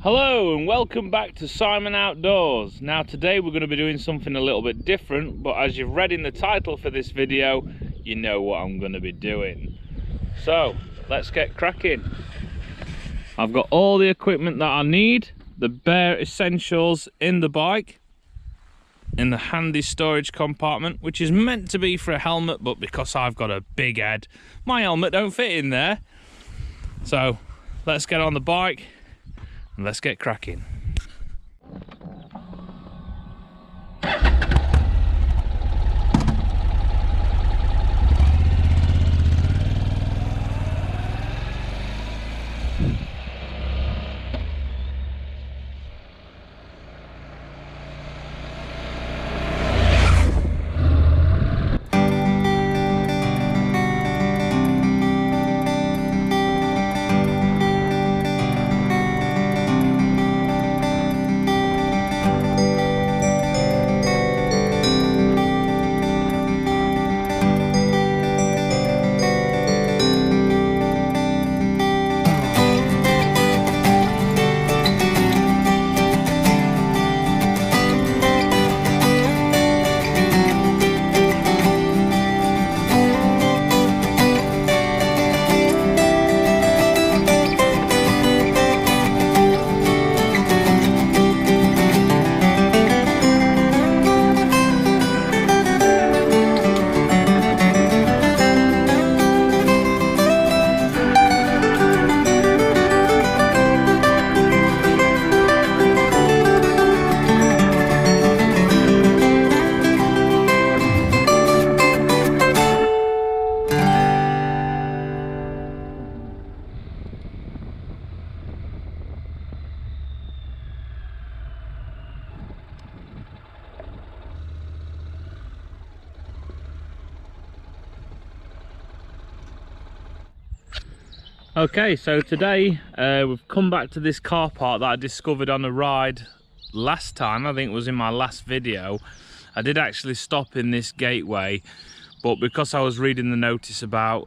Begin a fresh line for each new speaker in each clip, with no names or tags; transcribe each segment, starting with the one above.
Hello and welcome back to Simon Outdoors. Now today we're going to be doing something a little bit different, but as you've read in the title for this video, you know what I'm going to be doing. So let's get cracking. I've got all the equipment that I need, the bare essentials in the bike, in the handy storage compartment, which is meant to be for a helmet, but because I've got a big head, my helmet don't fit in there. So let's get on the bike and let's get cracking. Okay, so today we've come back to this car park that I discovered on a ride last time. I think it was in my last video. I did actually stop in this gateway, but because I was reading the notice about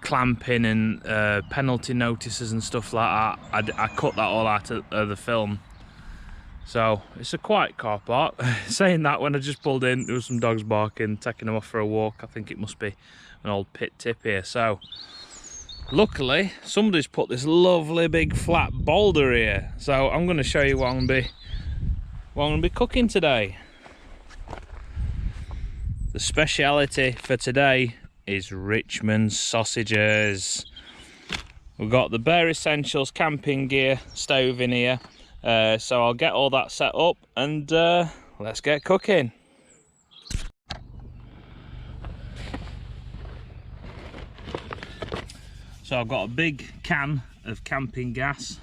clamping and penalty notices and stuff like that, I cut that all out of the film. So it's a quiet car park. Saying that, when I just pulled in, there was some dogs barking, taking them off for a walk. I think it must be an old pit tip here. So luckily, somebody's put this lovely big flat boulder here. So I'm going to show you what I'm going to be cooking today. The speciality for today is Richmond sausages. We've got the bare essentials camping gear stove in here. So I'll get all that set up and let's get cooking. So I've got a big can of camping gas,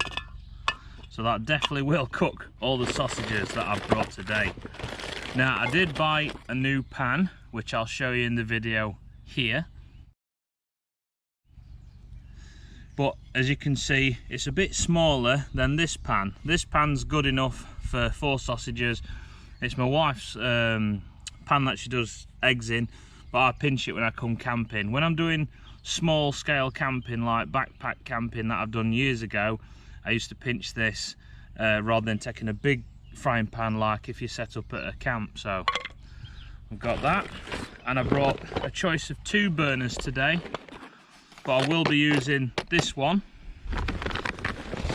so that definitely will cook all the sausages that I've brought today. Now I did buy a new pan, which I'll show you in the video here, but as you can see it's a bit smaller than this pan. This pan's good enough for 4 sausages. It's my wife's pan that she does eggs in, but I pinch it when I come camping. When I'm doing small scale camping like backpack camping that I've done years ago, I used to pinch this rather than taking a big frying pan like if you set up at a camp. So I've got that, and I brought a choice of 2 burners today, but I will be using this one.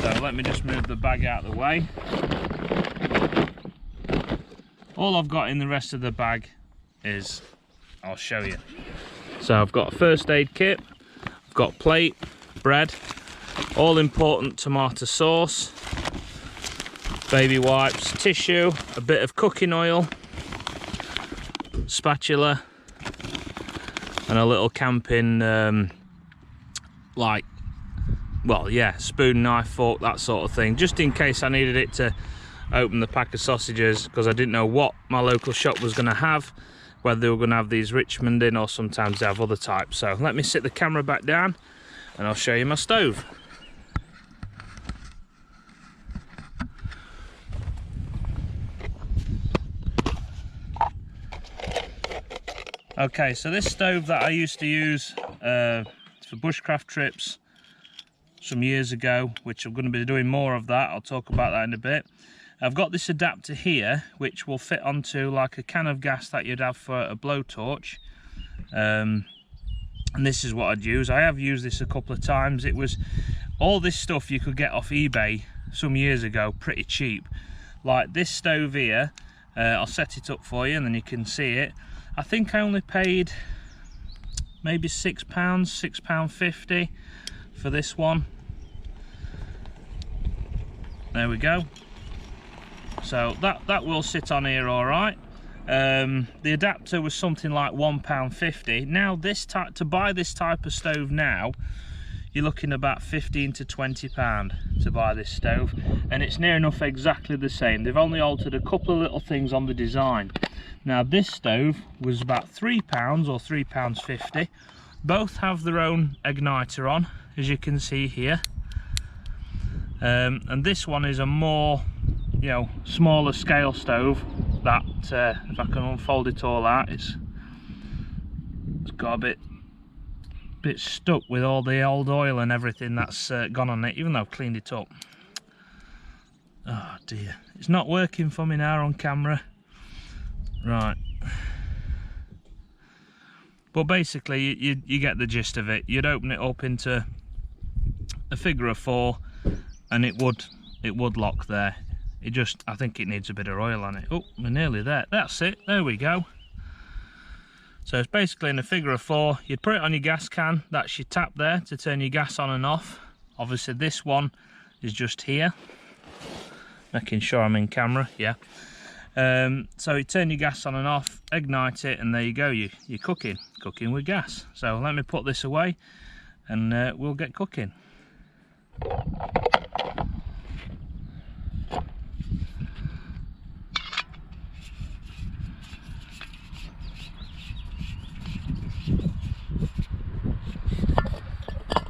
So let me just move the bag out of the way. All I've got in the rest of the bag is, I'll show you. So I've got a first aid kit, I've got plate, bread, all important tomato sauce, baby wipes, tissue, a bit of cooking oil, spatula, and a little camping spoon, knife, fork, that sort of thing, just in case I needed it to open the pack of sausages, because I didn't know what my local shop was going to have, whether they were going to have these Richmond in or sometimes they have other types. So let me sit the camera back down and I'll show you my stove. Okay, so this stove that I used to use for bushcraft trips, some years ago, which I'm going to be doing more of that. I'll talk about that in a bit. I've got this adapter here which will fit onto like a can of gas that you'd have for a blowtorch, and this is what I'd use. I have used this a couple of times. It was all this stuff you could get off eBay some years ago pretty cheap, like this stove here. I'll set it up for you and then you can see it. I think I only paid maybe £6.50 for this one. There we go. So that will sit on here all right. The adapter was something like £1.50. Now to buy this type of stove now, you're looking about £15 to £20 to buy this stove, and it's near enough exactly the same. They've only altered a couple of little things on the design. Now this stove was about £3 or £3.50. Both have their own igniter on, as you can see here, and this one is a more, you know, smaller scale stove that if I can unfold it all out, it's got a bit stuck with all the old oil and everything that's gone on it, even though I've cleaned it up. Oh dear, it's not working for me now on camera. Right, but basically you get the gist of it. You'd open it up into a figure of 4 and it would lock there. I think it needs a bit of oil on it. Oh, we're nearly there. That's it, there we go. So it's basically in a figure of 4. You'd put it on your gas can. That's your tap there to turn your gas on and off. Obviously this one is just here, making sure I'm in camera. Yeah. So you turn your gas on and off, ignite it, and there you go. You're cooking with gas. So let me put this away and we'll get cooking.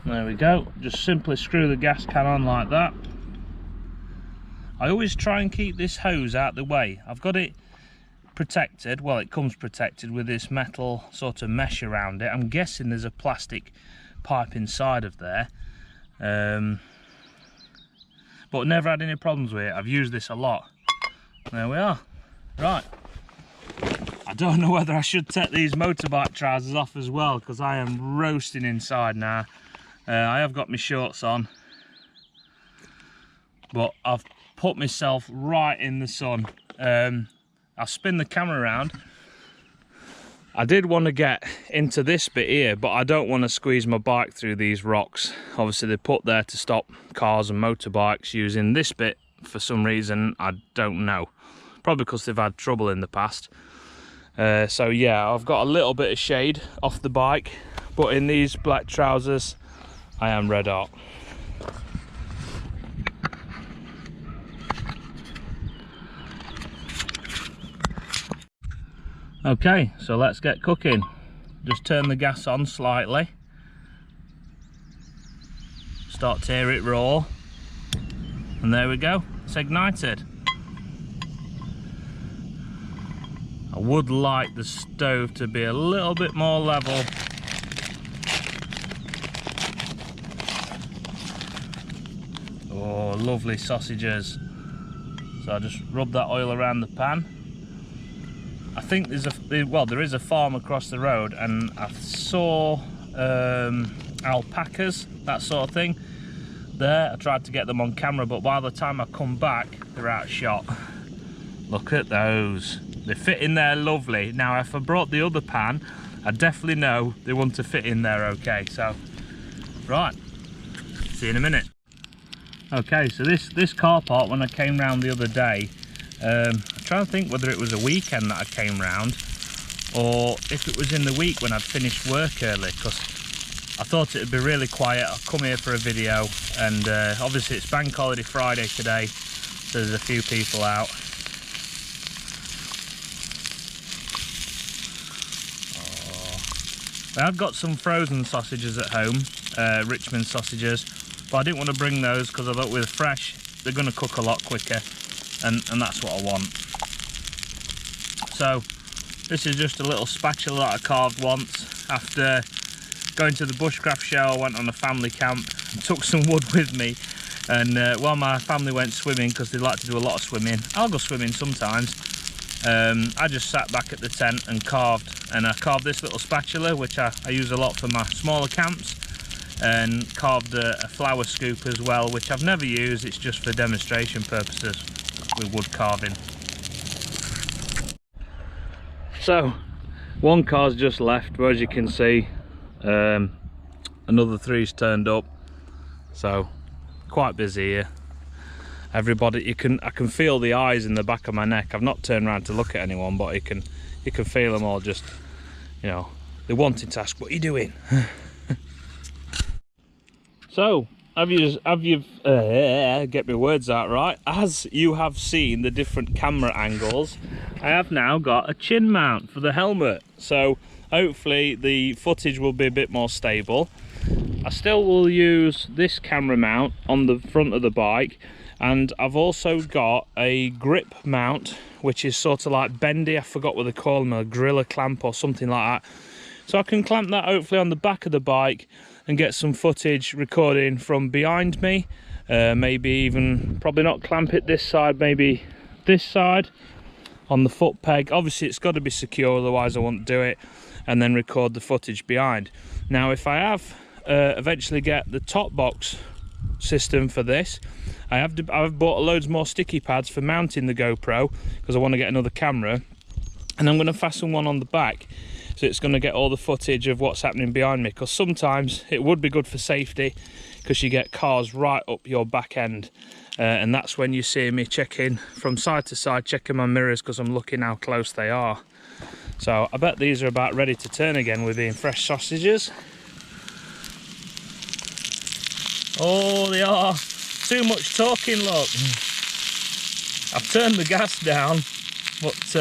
There we go. Just simply screw the gas can on like that. I always try and keep this hose out the way. I've got it protected. Well, it comes protected with this metal sort of mesh around it. I'm guessing there's a plastic pipe inside of there, but never had any problems with it. I've used this a lot. There we are. Right, I don't know whether I should take these motorbike trousers off as well, because I am roasting inside now. I have got my shorts on, but I've put myself right in the sun. I'll spin the camera around. I did want to get into this bit here, but I don't want to squeeze my bike through these rocks. Obviously they're put there to stop cars and motorbikes using this bit for some reason. I don't know, probably because they've had trouble in the past. So yeah, I've got a little bit of shade off the bike, but in these black trousers I am red hot. Okay, so let's get cooking. Just turn the gas on slightly. Start to hear it roar. And there we go, it's ignited. I would like the stove to be a little bit more level. Oh, lovely sausages. So I just rub that oil around the pan. I think there is a farm across the road, and I saw alpacas, that sort of thing there. I tried to get them on camera, but by the time I come back they're out of shot. Look at those, they fit in there lovely. Now if I brought the other pan, I definitely know they want to fit in there okay. So right, see you in a minute. Okay, so this car park, when I came round the other day, I'm trying to think whether it was a weekend that I came round or if it was in the week when I'd finished work early, because I thought it'd be really quiet. I'll come here for a video, and obviously it's Bank Holiday Friday today, so there's a few people out. Oh. I've got some frozen sausages at home, Richmond sausages, but I didn't want to bring those because I thought with fresh they're going to cook a lot quicker, and that's what I want. So this is just a little spatula that I carved once. After going to the bushcraft show, I went on a family camp took some wood with me, and while my family went swimming, because they like to do a lot of swimming, I'll go swimming sometimes, I just sat back at the tent and carved. And I carved this little spatula, which I use a lot for my smaller camps, and carved a flower scoop as well, which I've never used. It's just for demonstration purposes with wood carving. So one car's just left, but as you can see, another 3's turned up, so quite busy here. Everybody, I can feel the eyes in the back of my neck. I've not turned around to look at anyone, but you can feel them all just, you know, they're wanting to ask, what are you doing? So, get my words out right, as you have seen the different camera angles, I have now got a chin mount for the helmet, so hopefully the footage will be a bit more stable. I still will use this camera mount on the front of the bike, and I've also got a grip mount, which is sort of like bendy, I forgot what they call them, a gorilla clamp or something like that. So I can clamp that hopefully on the back of the bike and get some footage recording from behind me. Maybe even, probably not clamp it this side, maybe this side on the foot peg. Obviously it's got to be secure, otherwise I won't do it, and then record the footage behind. Now if I have eventually get the top box system for this, I've bought loads more sticky pads for mounting the GoPro, because I want to get another camera, and I'm going to fasten one on the back, so it's going to get all the footage of what's happening behind me, because sometimes it would be good for safety, because you get cars right up your back end, and that's when you see me checking from side to side, checking my mirrors, because I'm looking how close they are. So I bet these are about ready to turn again with being fresh sausages. Oh, they are. Too much talking, look. I've turned the gas down, but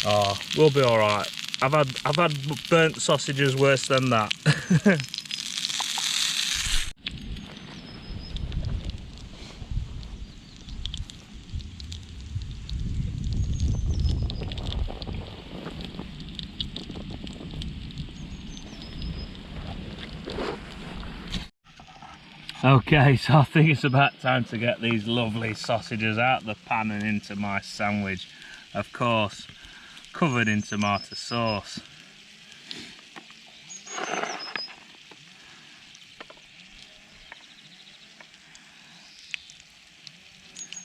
oh, we'll be all right. I've had burnt sausages worse than that. Okay, so I think it's about time to get these lovely sausages out the pan and into my sandwich. Of course, covered in tomato sauce.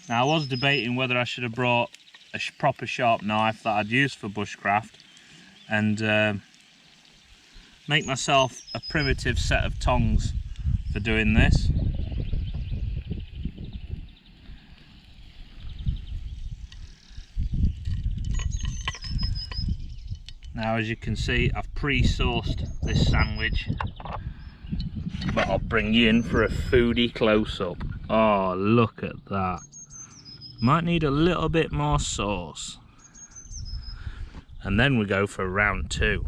Now I was debating whether I should have brought a proper sharp knife that I'd use for bushcraft and make myself a primitive set of tongs for doing this. Now as you can see, I've pre-sauced this sandwich, but I'll bring you in for a foodie close-up. Oh, look at that. Might need a little bit more sauce. And then we go for round two.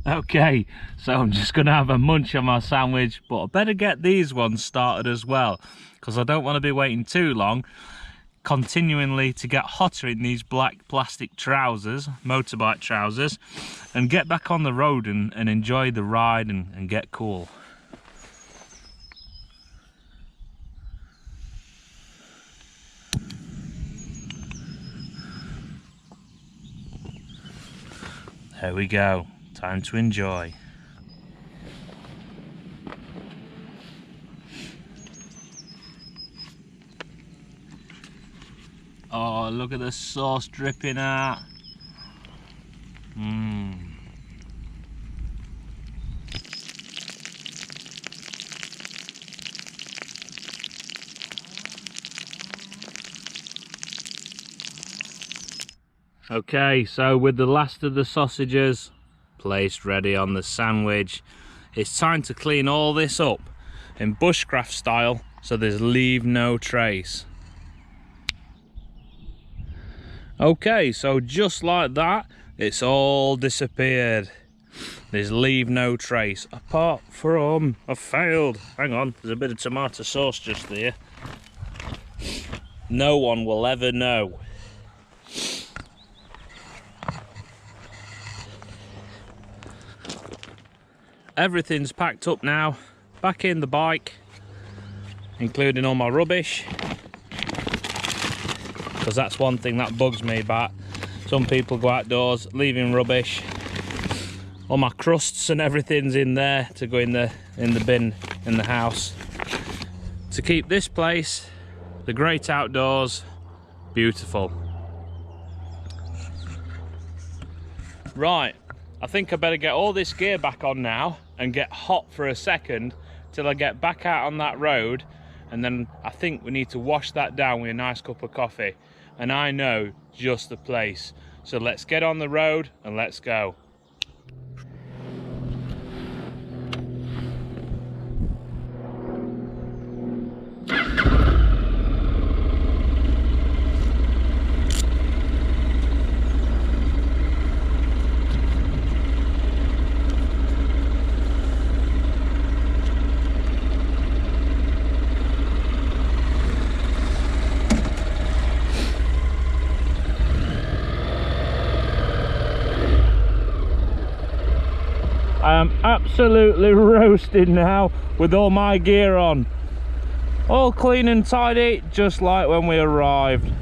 Okay, so I'm just gonna have a munch on my sandwich, but I better get these ones started as well, because I don't want to be waiting too long continually to get hotter in these black plastic trousers, motorbike trousers, and get back on the road and enjoy the ride and get cool. There we go. Time to enjoy. Oh, look at the sauce dripping out. Okay, so with the last of the sausages placed ready on the sandwich, it's time to clean all this up in bushcraft style, so there's leave no trace. Okay, so just like that, it's all disappeared. There's leave no trace, apart from I failed. Hang on, there's a bit of tomato sauce just there. No one will ever know. everything's packed up now, back in the bike, including all my rubbish, because that's one thing that bugs me about some people go outdoors leaving rubbish. All my crusts and everything's in there to go in the bin in the house to keep this place, the great outdoors, beautiful. Right, I think I better get all this gear back on now and get hot for a second till I get back out on that road, and then I think we need to wash that down with a nice cup of coffee, and I know just the place. So let's get on the road and let's go. I am absolutely roasted now with all my gear on. All clean and tidy, just like when we arrived.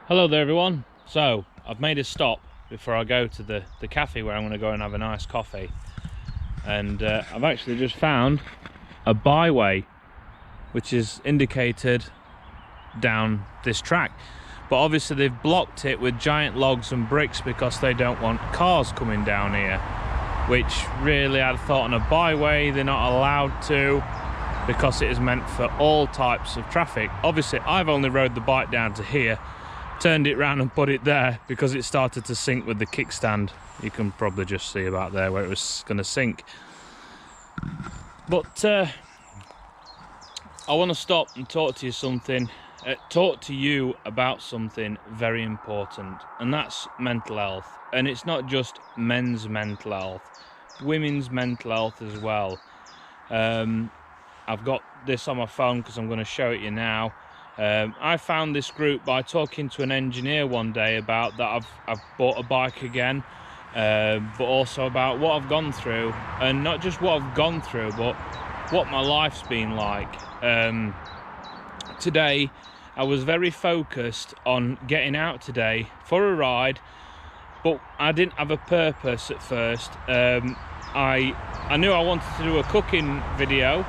Hello there everyone. So I've made a stop before I go to the cafe where I'm going to go and have a nice coffee, and I've actually just found a byway which is indicated down this track, but obviously they've blocked it with giant logs and bricks because they don't want cars coming down here, which really I'd thought on a byway they're not allowed to, because it is meant for all types of traffic. Obviously I've only rode the bike down to here, turned it round and put it there because it started to sink with the kickstand. You can probably just see about there where it was going to sink. But I want to stop and talk to you about something very important, and that's mental health. And it's not just men's mental health, women's mental health as well. I've got this on my phone because I'm going to show it you now. I found this group by talking to an engineer one day about that I've bought a bike again, but also about what I've gone through, and not just what I've gone through, but what my life's been like. Today I was very focused on getting out today for a ride, but I didn't have a purpose at first. I knew I wanted to do a cooking video,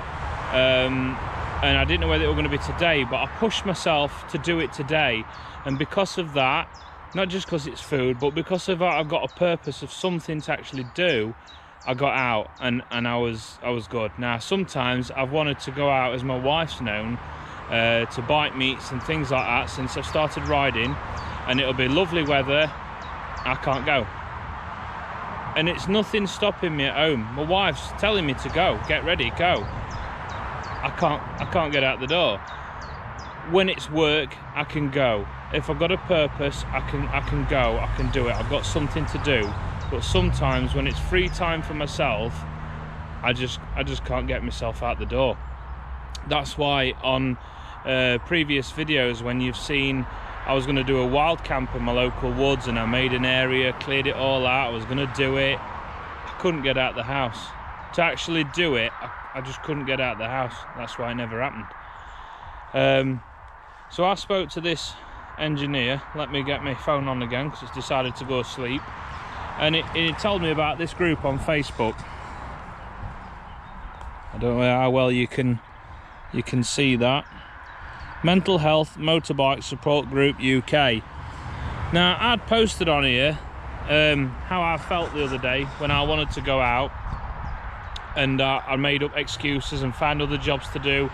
and I didn't know whether it was going to be today, but I pushed myself to do it today. And because of that, not just because it's food, but because of that I've got a purpose of something to actually do, I got out and I was good. Now sometimes I've wanted to go out, as my wife's known, to bike meets and things like that since I've started riding, and it'll be lovely weather, I can't go. And it's nothing stopping me at home. My wife's telling me to go, get ready, go. I can't get out the door. When it's work, I can go. If I've got a purpose, I can go, I can do it. I've got something to do. But sometimes when it's free time for myself, I just can't get myself out the door. That's why on previous videos, when you've seen I was going to do a wild camp in my local woods, and I made an area, cleared it all out. I was going to do it. I couldn't get out of the house. To actually do it, I just couldn't get out of the house. That's why it never happened. So I spoke to this engineer. Let me get my phone on again because it's decided to go asleep. And it told me about this group on Facebook. I don't know how well you can see that. Mental Health Motorbike Support Group UK. Now, I'd posted on here how I felt the other day when I wanted to go out, and I made up excuses and found other jobs to do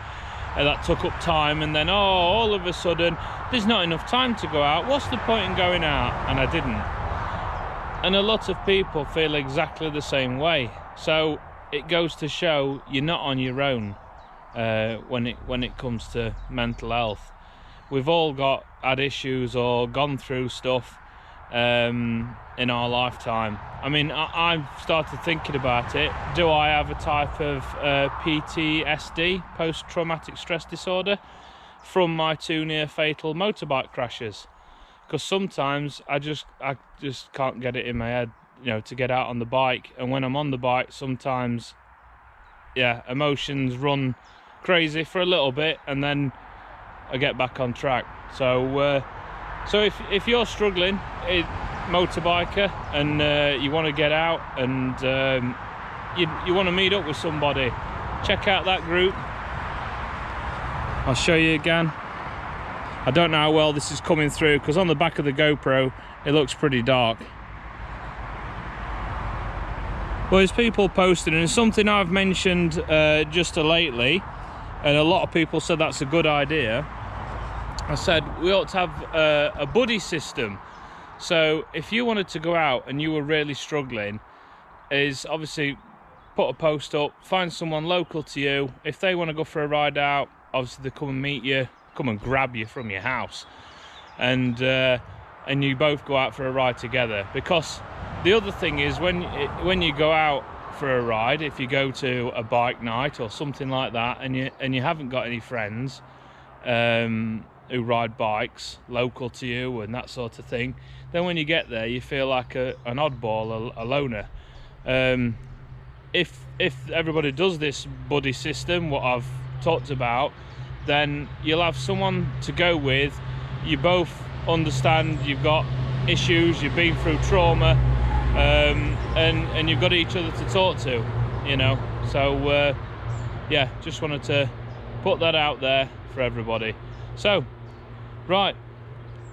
that took up time, and then all of a sudden there's not enough time to go out. What's the point in going out? And I didn't. And a lot of people feel exactly the same way. So it goes to show you're not on your own when it comes to mental health. We've all had issues or gone through stuff in our lifetime. I mean, I've started thinking about it. Do I have a type of PTSD, post-traumatic stress disorder, from my 2 near fatal motorbike crashes? Because sometimes I just can't get it in my head, you know, to get out on the bike. And when I'm on the bike, sometimes, yeah, emotions run crazy for a little bit, and then I get back on track. So if you're struggling, motorbiker, and you want to get out, and you want to meet up with somebody, check out that group. I'll show you again. I don't know how well this is coming through because on the back of the GoPro it looks pretty dark. Well, there's people posting, and it's something I've mentioned just lately, and a lot of people said that's a good idea. I said we ought to have a buddy system. So if you wanted to go out and you were really struggling, is obviously put a post up, find someone local to you. If they want to go for a ride out, obviously they come and meet you, come and grab you from your house, and you both go out for a ride together. Because the other thing is, when you go out for a ride, if you go to a bike night or something like that, and you haven't got any friends who ride bikes local to you and that sort of thing, then when you get there you feel like an oddball, a loner. If everybody does this buddy system, what I've talked about, then you'll have someone to go with. You both understand you've got issues, you've been through trauma, and you've got each other to talk to, you know. So yeah, just wanted to put that out there for everybody. So right,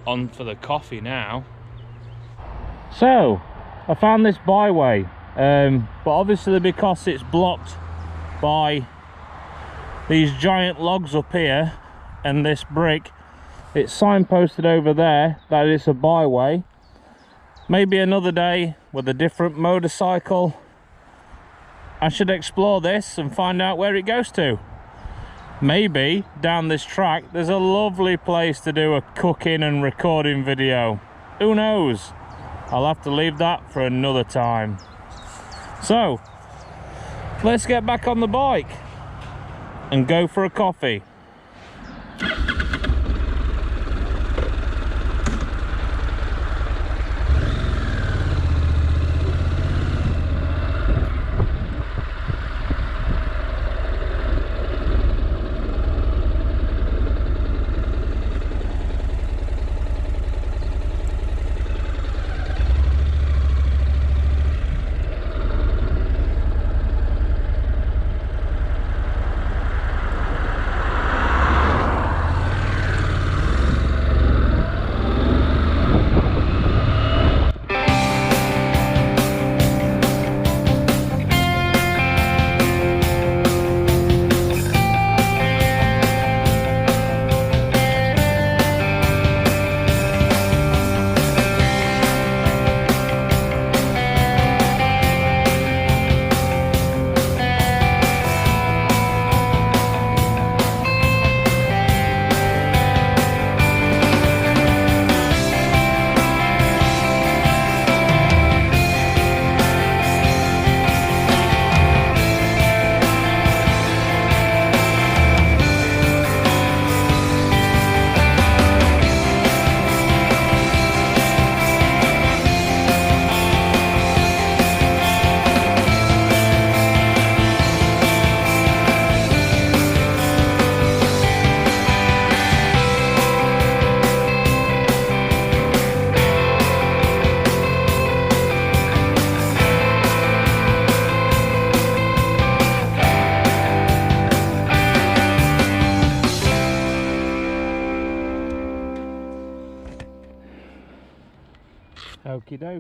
on for the coffee now. So I found this byway, but obviously because it's blocked by these giant logs up here and this brick, it's signposted over there that it's a byway. Maybe another day with a different motorcycle I should explore this and find out where it goes to. Maybe down this track there's a lovely place to do a cooking and recording video. Who knows? I'll have to leave that for another time. So let's get back on the bike and go for a coffee.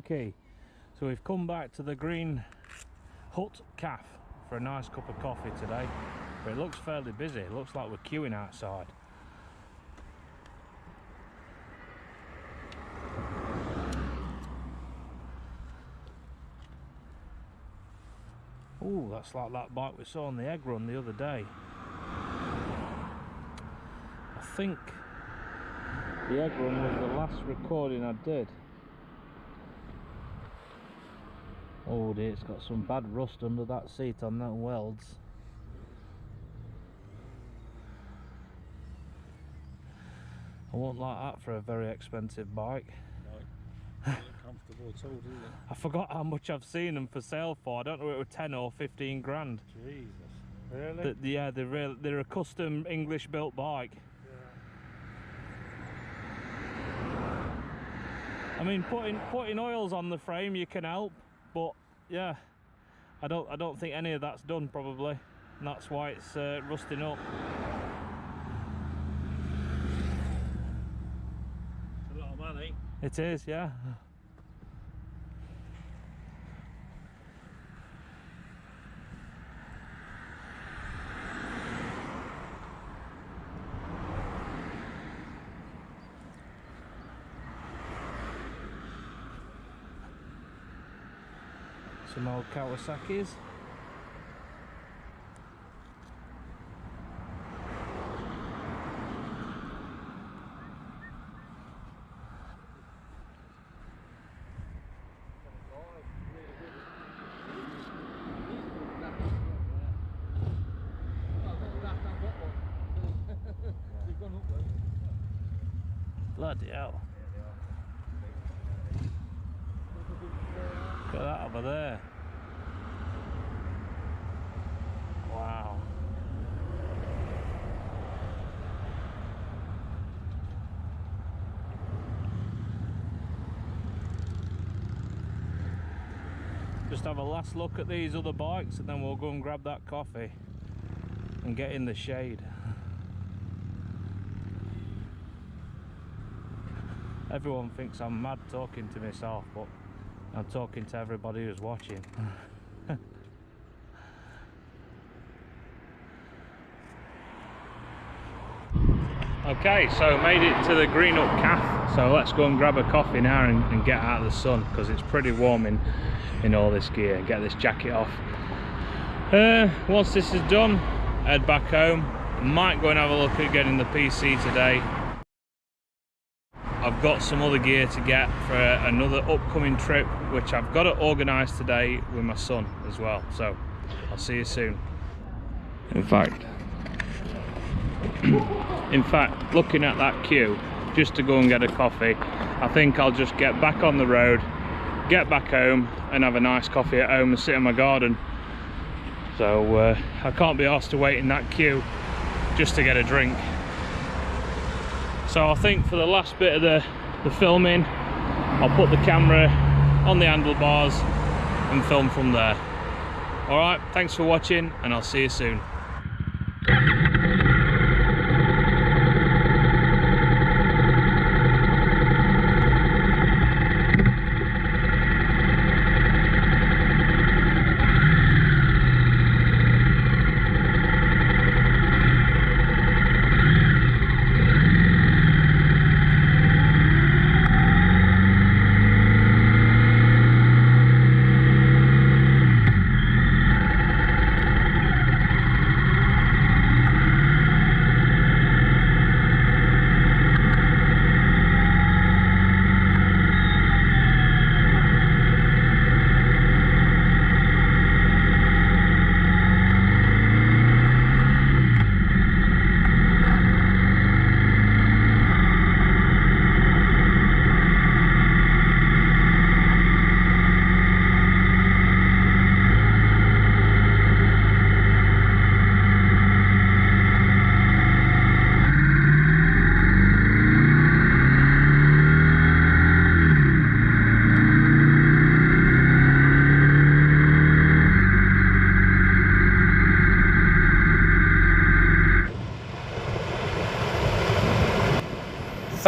okay. So we've come back to the Green Hut Cafe for a nice cup of coffee today, but it looks fairly busy. It looks like we're queuing outside. Oh, that's like that bike we saw on the egg run the other day. I think the egg run was the last recording I did. Oh dear, it's got some bad rust under that seat on that welds. I won't like that for a very expensive bike.
No, not comfortable at all, do you?
I forgot how much I've seen them for sale for. I don't know if it was 10 or 15 grand.
Jesus, really?
Yeah, they're a custom English built bike. I mean, putting oils on the frame you can help, but yeah, I don't think any of that's done probably, and that's why it's rusting up.
It's a lot of money.
It is, yeah. Some old Kawasaki's. Bloody hell. Look at that over there. Wow. Just have a last look at these other bikes and then we'll go and grab that coffee and get in the shade. Everyone thinks I'm mad talking to myself, but I'm talking to everybody who's watching. Okay, so made it to the Green Hut Cafe, so let's go and grab a coffee now and get out of the sun, because it's pretty warm in all this gear. Get this jacket off. Once this is done, head back home. Might go and have a look at getting the PC today. I've got some other gear to get for another upcoming trip, which I've got to organise today with my son as well, so I'll see you soon. In fact, looking at that queue just to go and get a coffee, I think I'll just get back on the road, get back home and have a nice coffee at home and sit in my garden. So I can't be asked to wait in that queue just to get a drink. So I think for the last bit of the filming, I'll put the camera on the handlebars and film from there. Alright, thanks for watching and I'll see you soon.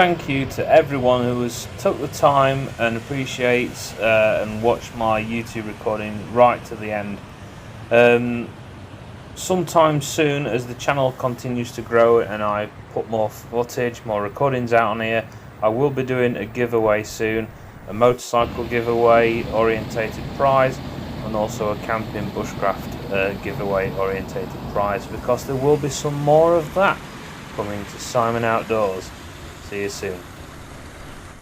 thank you to everyone who has took the time and appreciates and watched my YouTube recording right to the end. Sometime soon, as the channel continues to grow and I put more footage, more recordings out on here, I will be doing a giveaway soon, a motorcycle giveaway orientated prize, and also a camping bushcraft giveaway orientated prize, because there will be some more of that coming to Simon Outdoors. See you soon.